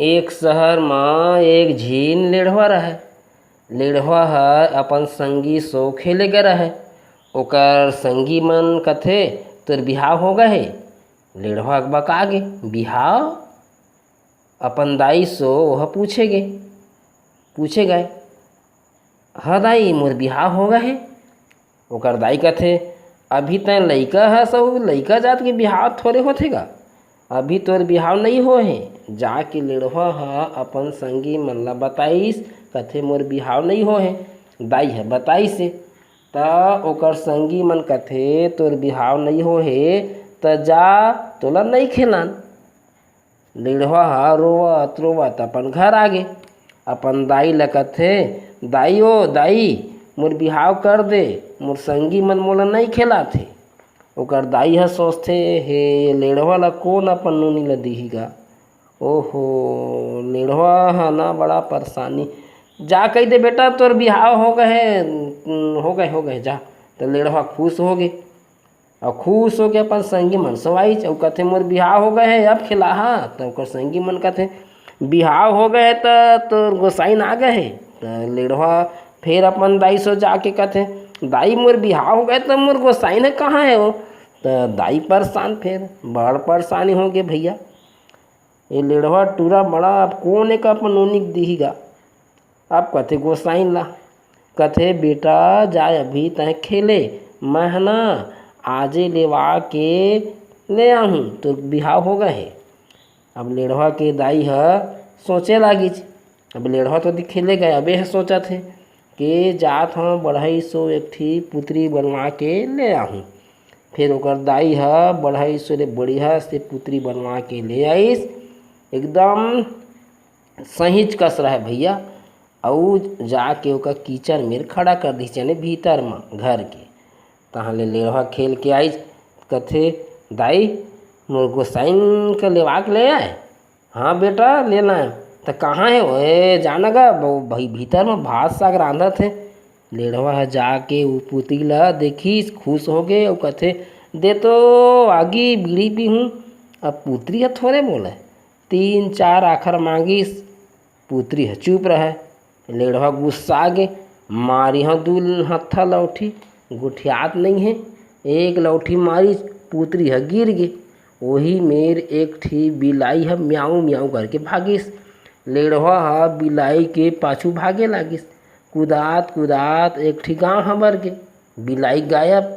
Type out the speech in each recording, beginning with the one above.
एक शहर में एक झीन लेढ़वा रहे। लेढ़वा ह अपन संगी सो खेले गए रहे। ओकर संगी मन कथे तोर बिहाव हो गए हे। लेढ़वा बका गे बिहाव अपन दाई सो वह पूछे गए हाँ दाई मोर बिहाव हो गए हे। ओकर दाई कथे अभी तय लइका है सब लइका जात के बिहाव थोड़े होथे गा। अभी तोर बिहाव नहीं हो हे। जाके लेढ़वा ह अपन संगी मन ला बताइस कथे मोर बिहाव नहीं हो हे। दाई है बताइस त ओकर संगी मन कथे तोर बिहाव नहीं हो हे त जा तोला नहीं खेलन। लेढ़वा ह रोवत रोवत अपन घर आगे। अपन दाई ला कथे दाई ओ दाई मोर बिहाव कर दे मोर संगी मन मोला नहीं खेलाथे। ओकर दाई ह सोचथे हे लेढ़वा ला कौन अपन नोनी ला दिही गा। ओहो लेढ़वा ह ना बड़ा परेशानी। जा कही दे बेटा तोर बिहाव हो गए जा। तो लेढ़वा खुश हो गए और खुश हो के अपन संगी मन सवाई और कथे मोर बिहाव हो गए है अब खिलाहा। तो ओकर संगी मन कथे बिहाव हो गए तो तोर गोसाइन आ गए है। तो लेढ़वा फिर अपन दाई सो जाके कथे दाई मोर बिहाव हो गए तो मोर गोसाइन है कहाँ है वो। तो दाई परेशान फिर बड़ परेशानी हो गए भैया। ये लेढ़वा टूरा बड़ा अब कौन एक अपन नोनी दिही गा। अब कथे गोसाइन ला कथे बेटा जाए अभी तय खेले मैं ना आजे लेवा के ले आहूँ तो बिहाव हो गए है। अब लेढ़वा के दाई ह सोचे लागिच। अब लेढ़वा तो खेले गए अबे है सोचा थे कि जात हूँ बढ़ई सो एक ठी पुत्री बनवा के ले आहूँ। फिर ओकर दाई ह बढ़ई सो ले बढ़िया से पुत्री बनवा के ले आइस। एकदम सहीच कस रहा है भैया। और जाके ओका कीचड़ में खड़ा कर दी चने भीतर में घर के। तहाँ लेढ़वा खेल के आई कथे दाई मोर गोसाइन का लेवा के ले आए। हाँ बेटा लेना है तो कहाँ है ओए जाना गा भाई भीतर में भात साग रांधा थे। लेढ़वा है जाके वो पुतरी ला देखी खुश हो गए और कथे दे तो आगी बीड़ी पी हूँ। अब पुतरी है थोड़े बोले 3-4 आखर मांगिस पुतरी है चुप रहे। लेढ़वा गुस्सा गे मारी हाँ 2 हत्था लौठी गुठियात नहीं है। एक लौठी मारी पुतरी है गिर गे। वही मेर एक ठी बिलाई है म्याऊ म्याऊ करके भागिस। लेढ़वा हा बिलाई के पाछू भागे लागिस। कुदात कुदात एक ठी गाँव हबर गे बिलाई गायब।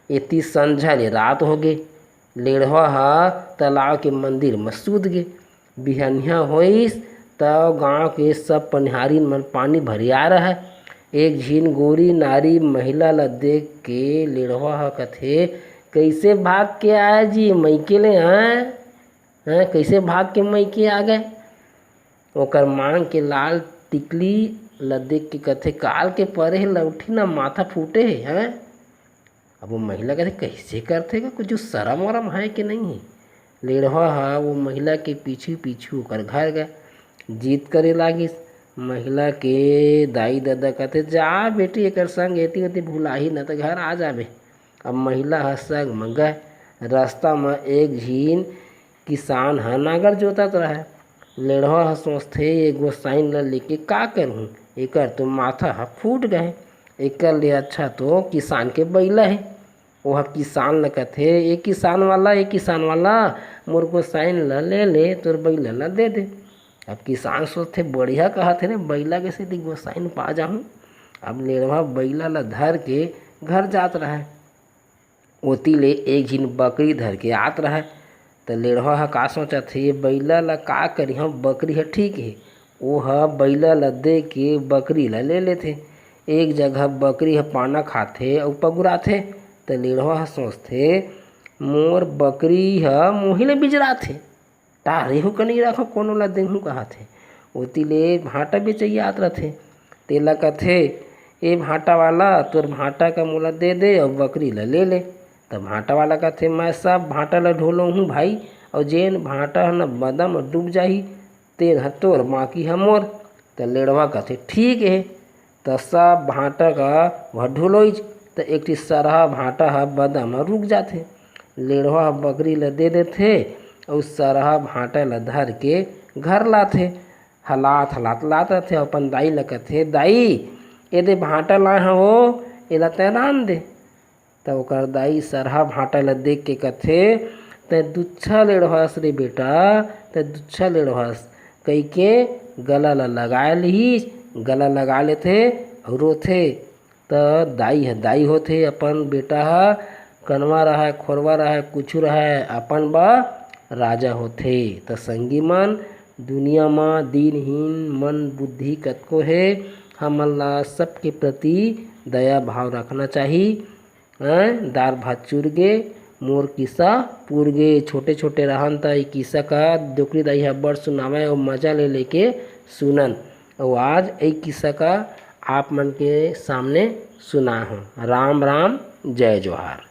इतनी संझा ले रात हो गए। लेढ़वा हा तालाब के मंदिर में सूत गे। बिहनिया होइस तब गांव के सब पनिहारी मन पानी भरिया रहा है। एक झीन गोरी नारी महिला ला देख के लेढ़वा ह कथे कैसे भाग के आया जी मैके ले हैं कैसे भाग के मैके आ गए। ओकर मांग के लाल टिकली ला देख के कथे काल के परे लौठी ना माथा फूटे हैं। अब वो महिला कहते कैसे करते का कुछ शरम वरम है कि नहीं। लेढ़वा हा वो महिला के पीछू पीछू ओकर घर गए जीत करे लागिस। महिला के दाई दादा कहते जा बेटी एक संग एती होती भुलाही न तो घर आ जाबे। अब महिला ह संग में गए। रास्ता में एक झीन किसान ह नागर जोतत रहे। लेढ़वा ह सोचथे ये गोसाइन ला लेके का करूँ एकर तो माथा ह फूट गए। एकर ले अच्छा तो किसान के बैला है। वह किसान ला कथे एक किसान वाला मोर गोसाइन ला ले ले तोर बैला ला दे दे। अब किसान सोचते बढ़िया कहा थे रे बैला के सीधी गोसाइन पा जाऊँ। अब लेढ़वा बैला ला धर के घर जात रहा है। ओती ले एक झीन बकरी धर के आत रहा है। तो लेढ़वा हा का सोचा थे ये बैला ला का करी हम बकरी है ठीक है। वो ह बैला ला दे के बकरी ला ले लेथे। एक जगह बकरी है पाना खाथे और पगुराथे। तो लेढ़वा हा सोचथे मोर बकरी है मोही ले बिजराथे तारे हो कनी रखो कोनो ला देहूँ कहा थे। ओती ले भाटा बेचैया आत रथे। तेला कथे ए भाटा वाला तोर भाटा का मोला दे दे और बकरी ला ले ले। तब भाटा वाला कथे मैं सब भाटा ला ढोलो हूँ भाई और जेन भाटा है न बदम डूब जाही तेन ह तोर बाकी है मोर। तो लेढ़वा कथे ठीक है। तो सब भाटा का वह ढोलोइच तो एक ठी सरहा भाटा है बदम रुक जाथे। लेढ़वा बकरी ला दे देथे और सरहा भाटा ला धर के घर लाथे, हलात हलात लात रथे। अपन दाई ल कथे, दाई एदे भांटा लाए हवो, एला तै रांध दे। त ओकर दाई सरहा भांटा ल देख के कथे, तै दुच्छा लेड़हस रे बेटा, तै दुच्छा लेड़हस कई के गला ल लगाए लिहिस। गला लगा लेथे अउ रोथे। त दाई होथे, अपन बेटा ह कनवा रहय, खोरवा रहय, कुछु रहय, अपन बा राजा होथे। त संगी मन, दुनिया म दिनहीन मन बुद्धि कतको हे, हमन ला सबके प्रति दया भाव रखना चाही। दार भात चुरगे मोर किस्सा पुरगे। छोटे छोटे रहन त ए किस्सा का दोकरी दाई ह बड़ सुनावय अउ मजा ले लेके सुनन। अउ आज ए किस्सा का आप मन के सामने सुनाए हूँ। राम राम, जय जोहार।